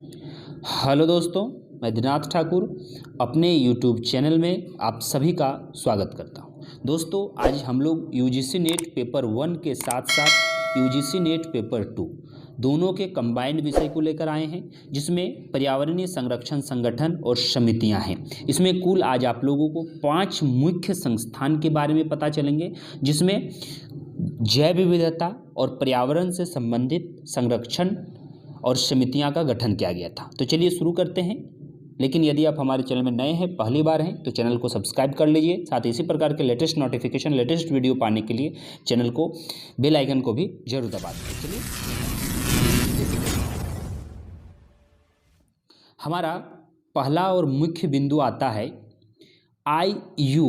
Hello दोस्तों, मैं दिनाथ ठाकुर अपने यूट्यूब चैनल में आप सभी का स्वागत करता हूं। दोस्तों, आज हम लोग यूजीसी नेट पेपर 1 के साथ साथ यूजीसी नेट पेपर 2 दोनों के कंबाइंड विषय को लेकर आए हैं, जिसमें पर्यावरणीय संरक्षण संगठन और समितियां हैं। इसमें कुल आज आप लोगों को 5 मुख्य संस्थान के बारे में पता चलेंगे, जिसमें जैव विविधता और पर्यावरण से संबंधित संरक्षण और समितियां का गठन किया गया था। तो चलिए शुरू करते हैं। लेकिन यदि आप हमारे चैनल में नए हैं, पहली बार हैं, तो चैनल को सब्सक्राइब कर लीजिए। साथ ही इसी प्रकार के लेटेस्ट नोटिफिकेशन, लेटेस्ट वीडियो पाने के लिए चैनल को, बेल आइकन को भी जरूर दबा दें। चलिए, हमारा पहला और मुख्य बिंदु आता है IU,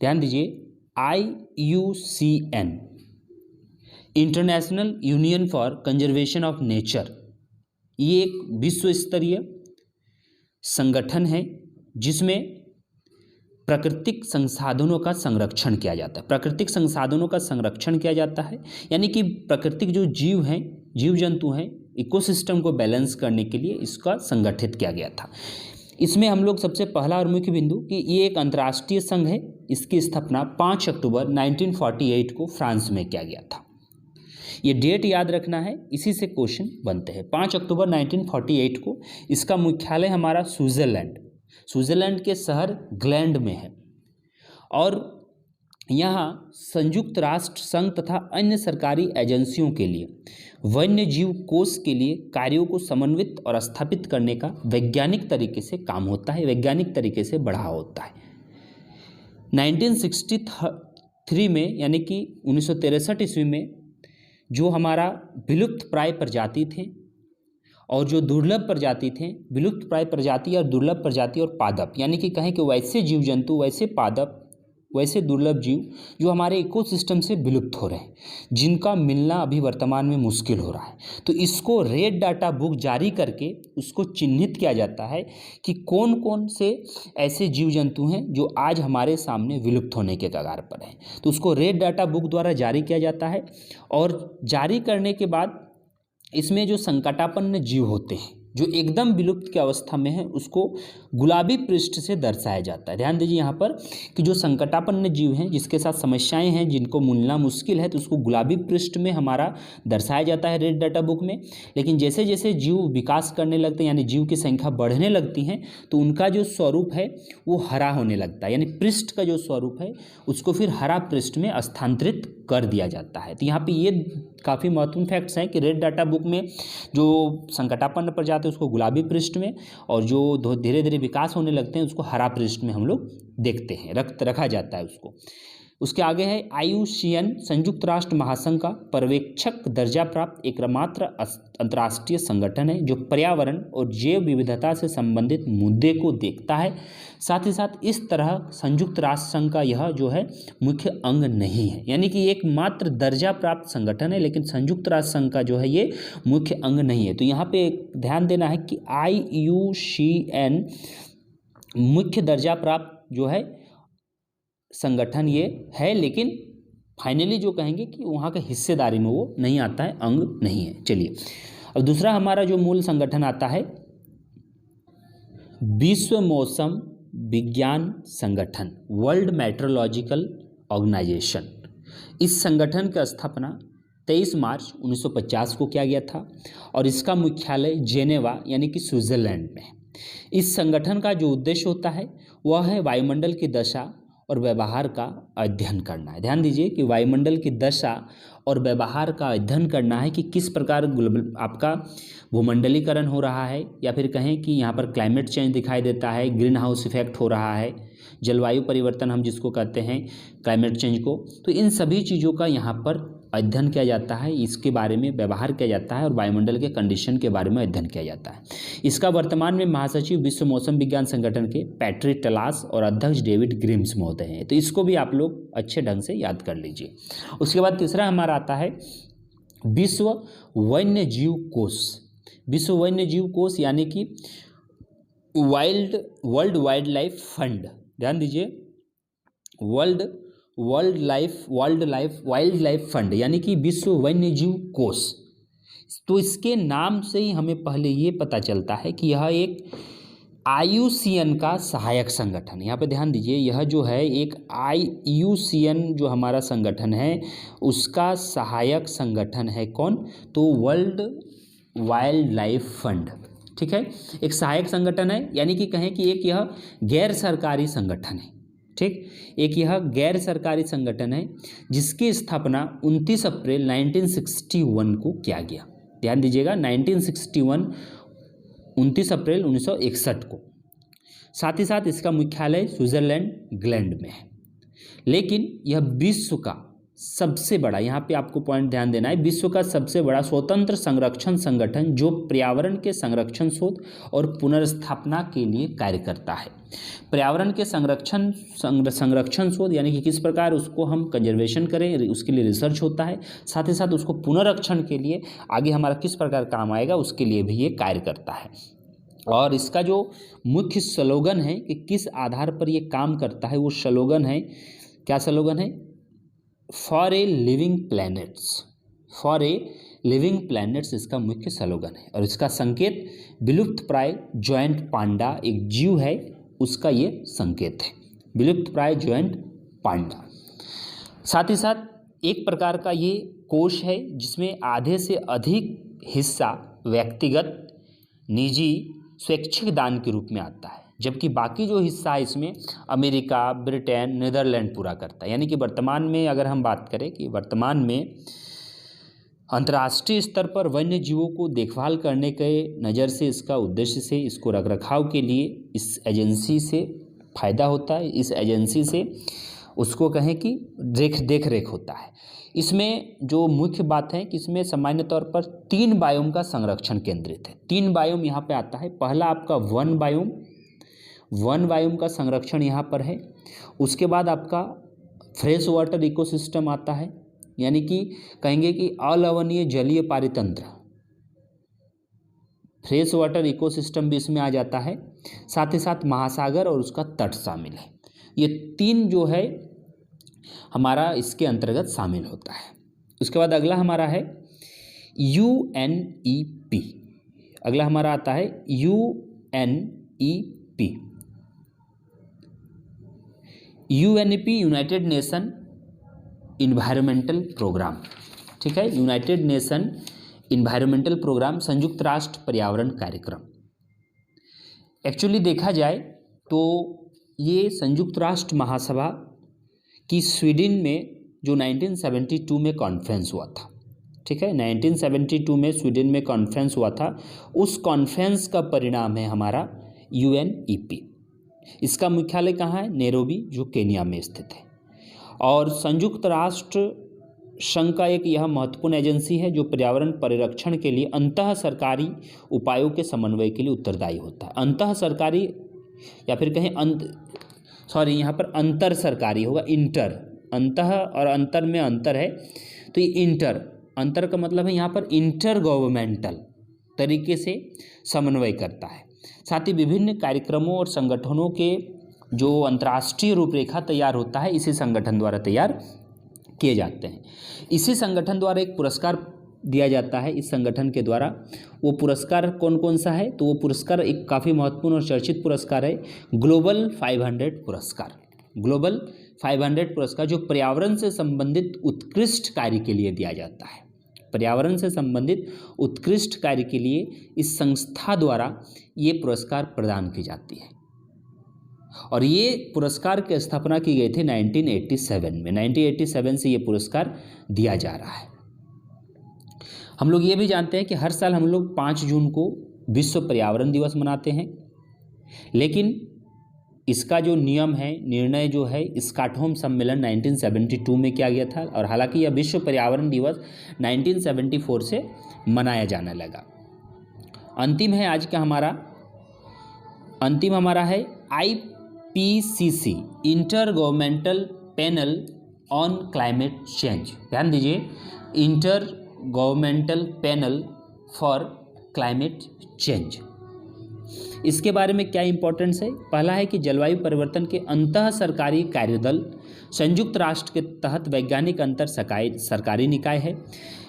ध्यान दीजिए, IUCN, international union for conservation of nature. ये एक विश्व स्तरीय संगठन है जिसमें प्राकृतिक संसाधनों का संरक्षण किया जाता है। प्राकृतिक संसाधनों का संरक्षण किया जाता है यानी कि प्राकृतिक जो जीव हैं, जीव जंतु हैं, इकोसिस्टम को बैलेंस करने के लिए इसका संगठित किया गया था। इसमें हम लोग सबसे पहला और मुख्य बिंदु कि ये एक अंतर्राष्ट्रीय संघ है। इसकी स्थापना 5 अक्टूबर 1948 को फ्रांस में किया गया था। ये डेट याद रखना है, इसी से क्वेश्चन बनते हैं। 5 अक्टूबर 1948 को इसका मुख्यालय हमारा स्विट्जरलैंड के शहर ग्लैंड में है। और यहाँ संयुक्त राष्ट्र संघ तथा अन्य सरकारी एजेंसियों के लिए वन्य जीव कोष के लिए कार्यों को समन्वित और स्थापित करने का वैज्ञानिक तरीके से काम होता है, वैज्ञानिक तरीके से बढ़ावा होता है। 1963 में यानी कि 1963 ईस्वी में जो हमारा विलुप्त प्राय प्रजाति थे और जो दुर्लभ प्रजाति थे, विलुप्त प्राय प्रजाति और दुर्लभ प्रजाति और पादप, यानी कि कहें कि वैसे जीव जंतु, वैसे पादप, वैसे दुर्लभ जीव जो हमारे इकोसिस्टम से विलुप्त हो रहे हैं, जिनका मिलना अभी वर्तमान में मुश्किल हो रहा है, तो इसको रेड डाटा बुक जारी करके उसको चिन्हित किया जाता है कि कौन कौन से ऐसे जीव जंतु हैं जो आज हमारे सामने विलुप्त होने के कगार पर हैं। तो उसको रेड डाटा बुक द्वारा जारी किया जाता है। और जारी करने के बाद इसमें जो संकटापन्न जीव होते हैं, जो एकदम विलुप्त की अवस्था में है, उसको गुलाबी पृष्ठ से दर्शाया जाता है। ध्यान दीजिए यहाँ पर कि जो संकटापन्न जीव हैं, जिसके साथ समस्याएं हैं, जिनको मिलना मुश्किल है, तो उसको गुलाबी पृष्ठ में हमारा दर्शाया जाता है रेड डाटा बुक में। लेकिन जैसे जैसे जीव विकास करने लगते हैं, यानी जीव की संख्या बढ़ने लगती है, तो उनका जो स्वरूप है वो हरा होने लगता है, यानी पृष्ठ का जो स्वरूप है उसको फिर हरा पृष्ठ में स्थानांतरित कर दिया जाता है। तो यहाँ पे ये काफ़ी महत्वपूर्ण फैक्ट्स हैं कि रेड डाटा बुक में जो संकटापन्न प्रजाति है उसको गुलाबी पृष्ठ में, और जो धीरे धीरे विकास होने लगते हैं उसको हरा पृष्ठ में हम लोग देखते हैं, रखा जाता है उसको। उसके आगे है IUCN, संयुक्त राष्ट्र महासंघ का पर्यवेक्षक दर्जा प्राप्त एकमात्र अंतर्राष्ट्रीय संगठन है जो पर्यावरण और जैव विविधता से संबंधित मुद्दे को देखता है। साथ ही साथ इस तरह संयुक्त राष्ट्र संघ का यह जो है मुख्य अंग नहीं है, यानी कि एक मात्र दर्जा प्राप्त संगठन है, लेकिन संयुक्त राष्ट्र संघ का जो है ये मुख्य अंग नहीं है। तो यहाँ पे ध्यान देना है कि IUCN मुख्य दर्जा प्राप्त जो है संगठन ये है, लेकिन फाइनली जो कहेंगे कि वहाँ के हिस्सेदारी में वो नहीं आता है, अंग नहीं है। चलिए, अब दूसरा हमारा जो मूल संगठन आता है विश्व मौसम विज्ञान संगठन, वर्ल्ड मेट्रोलॉजिकल ऑर्गेनाइजेशन। इस संगठन की स्थापना 23 मार्च 1950 को किया गया था और इसका मुख्यालय जेनेवा यानी कि स्विट्जरलैंड में है। इस संगठन का जो उद्देश्य होता है वह है वायुमंडल की दशा और व्यवहार का अध्ययन करना है। ध्यान दीजिए कि वायुमंडल की दशा और व्यवहार का अध्ययन करना है कि किस प्रकार ग्लोबल आपका भूमंडलीकरण हो रहा है, या फिर कहें कि यहाँ पर क्लाइमेट चेंज दिखाई देता है, ग्रीन हाउस इफेक्ट हो रहा है, जलवायु परिवर्तन हम जिसको कहते हैं क्लाइमेट चेंज को। तो इन सभी चीज़ों का यहाँ पर अध्ययन किया जाता है, इसके बारे में व्यवहार किया जाता है और वायुमंडल के कंडीशन के बारे में अध्ययन किया जाता है। इसका वर्तमान में महासचिव विश्व मौसम विज्ञान संगठन के पैट्रिक टलास और अध्यक्ष डेविड ग्रिम्स महोदय हैं। तो इसको भी आप लोग अच्छे ढंग से याद कर लीजिए। उसके बाद तीसरा हमारा आता है विश्व वन्य जीव कोष। विश्व वन्य जीव कोष यानी कि वर्ल्ड वाइल्ड लाइफ फंड। ध्यान दीजिए, वाइल्ड लाइफ फंड यानी कि विश्व वन्य जीव कोष, तो इसके नाम से ही हमें पहले ये पता चलता है कि यह एक IUCN का सहायक संगठन, यहाँ पे ध्यान दीजिए, यह जो है एक IUCN जो हमारा संगठन है उसका सहायक संगठन है। कौन? तो वर्ल्ड वाइल्ड लाइफ फंड। ठीक है, एक सहायक संगठन है, यानी कि कहें कि एक यह गैर सरकारी संगठन है। ठीक, एक यह गैर सरकारी संगठन है जिसकी स्थापना 29 अप्रैल 1961 को किया गया। ध्यान दीजिएगा, 1961, 29 अप्रैल 1961 को। साथ ही साथ इसका मुख्यालय स्विट्जरलैंड ग्लैंड में है। लेकिन यह विश्व का सबसे बड़ा, यहाँ पे आपको पॉइंट ध्यान देना है, विश्व का सबसे बड़ा स्वतंत्र संरक्षण संगठन जो पर्यावरण के संरक्षण, शोध और पुनर्स्थापना के लिए कार्य करता है। पर्यावरण के संरक्षण शोध यानी कि किस प्रकार उसको हम कंजर्वेशन करें, उसके लिए रिसर्च होता है। साथ ही साथ उसको पुनर्रक्षण के लिए आगे हमारा किस प्रकार काम आएगा उसके लिए भी ये कार्य करता है। और इसका जो मुख्य स्लोगन है कि किस आधार पर ये काम करता है, वो स्लोगन है, क्या स्लोगन है? For a living planets, for a living planets इसका मुख्य स्लोगन है। और इसका संकेत विलुप्त प्राय जॉइंट पांडा, एक जीव है, उसका ये संकेत है, विलुप्त प्राय जॉइंट पांडा। साथ ही साथ एक प्रकार का ये कोष है जिसमें आधे से अधिक हिस्सा व्यक्तिगत, निजी, स्वैच्छिक दान के रूप में आता है, जबकि बाकी जो हिस्सा है इसमें अमेरिका, ब्रिटेन, नीदरलैंड पूरा करता है। यानी कि वर्तमान में अगर हम बात करें कि वर्तमान में अंतर्राष्ट्रीय स्तर पर वन्य जीवों को देखभाल करने के नज़र से, इसका उद्देश्य से, इसको रखरखाव के लिए इस एजेंसी से फ़ायदा होता है। इस एजेंसी से उसको कहें कि देख रेख होता है। इसमें जो मुख्य बात है कि इसमें सामान्य तौर पर 3 बायोम का संरक्षण केंद्रित है। 3 बायोम यहाँ पे आता है। पहला आपका वन बायोम का संरक्षण यहाँ पर है। उसके बाद आपका फ्रेश वाटर इकोसिस्टम आता है, यानी कि कहेंगे कि अलवणीय जलीय पारितंत्र, फ्रेश वाटर इकोसिस्टम भी इसमें आ जाता है। साथ ही साथ महासागर और उसका तट शामिल है। ये 3 जो है हमारा इसके अंतर्गत शामिल होता है। उसके बाद अगला हमारा है UNEP। अगला हमारा आता है UNEP। UNEP United Nation Environmental Programme. ठीक है, यूनाइटेड नेशन इन्वायरमेंटल प्रोग्राम, संयुक्त राष्ट्र पर्यावरण कार्यक्रम। एक्चुअली देखा जाए तो ये संयुक्त राष्ट्र महासभा की स्वीडन में जो 1972 में कॉन्फ्रेंस हुआ था। ठीक है, 1972 में स्वीडन में कॉन्फ्रेंस हुआ था। उस कॉन्फ्रेंस का परिणाम है हमारा UNEP। इसका मुख्यालय कहाँ है? नैरोबी, जो केन्या में स्थित है। और संयुक्त राष्ट्र संघ का एक यह महत्वपूर्ण एजेंसी है जो पर्यावरण परिरक्षण के लिए अंतः सरकारी उपायों के समन्वय के लिए उत्तरदायी होता है। अंतः सरकारी या फिर कहें यहाँ पर अंतर सरकारी होगा, इंटर, अंतः और अंतर में अंतर है, तो ये अंतर का मतलब है यहाँ पर इंटर गवर्नमेंटल तरीके से समन्वय करता है। साथ ही विभिन्न कार्यक्रमों और संगठनों के जो अंतर्राष्ट्रीय रूपरेखा तैयार होता है इसी संगठन द्वारा तैयार किए जाते हैं। इसी संगठन द्वारा एक पुरस्कार दिया जाता है। इस संगठन के द्वारा वो पुरस्कार कौन कौन सा है? तो वो पुरस्कार एक काफ़ी महत्वपूर्ण और चर्चित पुरस्कार है, ग्लोबल 500 पुरस्कार। ग्लोबल 500 पुरस्कार जो पर्यावरण से संबंधित उत्कृष्ट कार्य के लिए दिया जाता है। पर्यावरण से संबंधित उत्कृष्ट कार्य के लिए इस संस्था द्वारा ये पुरस्कार प्रदान की जाती है। और ये पुरस्कार की स्थापना की गई थी 1987 में। 1987 से ये पुरस्कार दिया जा रहा है। हम लोग ये भी जानते हैं कि हर साल हम लोग 5 जून को विश्व पर्यावरण दिवस मनाते हैं, लेकिन इसका जो नियम है, निर्णय जो है, स्टॉकहोम सम्मेलन 1972 में किया गया था। और हालांकि यह विश्व पर्यावरण दिवस 1974 से मनाया जाने लगा। अंतिम है आज का हमारा है IPCC, inter governmental panel on climate change. ध्यान दीजिए, inter governmental panel for climate change. इसके बारे में क्या इंपॉर्टेंस है? पहला है कि जलवायु परिवर्तन के अंतः सरकारी कार्यदल संयुक्त राष्ट्र के तहत वैज्ञानिक अंतर सरकारी निकाय है।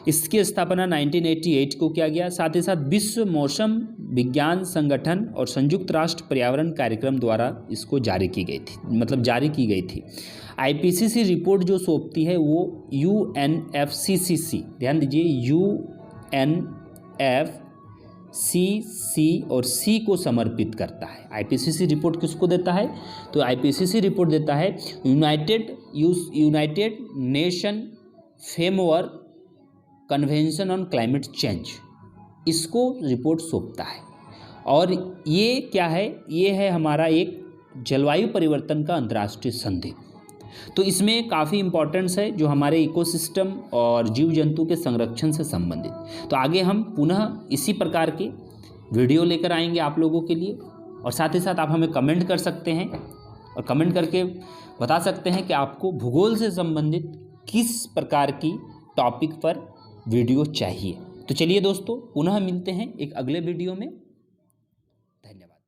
इसकी स्थापना 1988 को किया गया। साथ ही साथ विश्व मौसम विज्ञान संगठन और संयुक्त राष्ट्र पर्यावरण कार्यक्रम द्वारा इसको जारी की गई थी। IPCC रिपोर्ट जो सौंपती है वो UNFCCC, ध्यान दीजिए, UNFCCC और C को समर्पित करता है। IPCC रिपोर्ट किसको देता है? तो IPCC रिपोर्ट देता है United nation framework convention on climate change, इसको रिपोर्ट सौंपता है। और ये क्या है? ये है हमारा एक जलवायु परिवर्तन का अंतर्राष्ट्रीय संधि। तो इसमें काफ़ी इम्पोर्टेंस है जो हमारे इकोसिस्टम और जीव जंतु के संरक्षण से संबंधित। तो आगे हम पुनः इसी प्रकार के वीडियो लेकर आएंगे आप लोगों के लिए। और साथ ही साथ आप हमें कमेंट कर सकते हैं और कमेंट करके बता सकते हैं कि आपको भूगोल से संबंधित किस प्रकार की टॉपिक पर वीडियो चाहिए। तो चलिए दोस्तों, पुनः मिलते हैं एक अगले वीडियो में। धन्यवाद।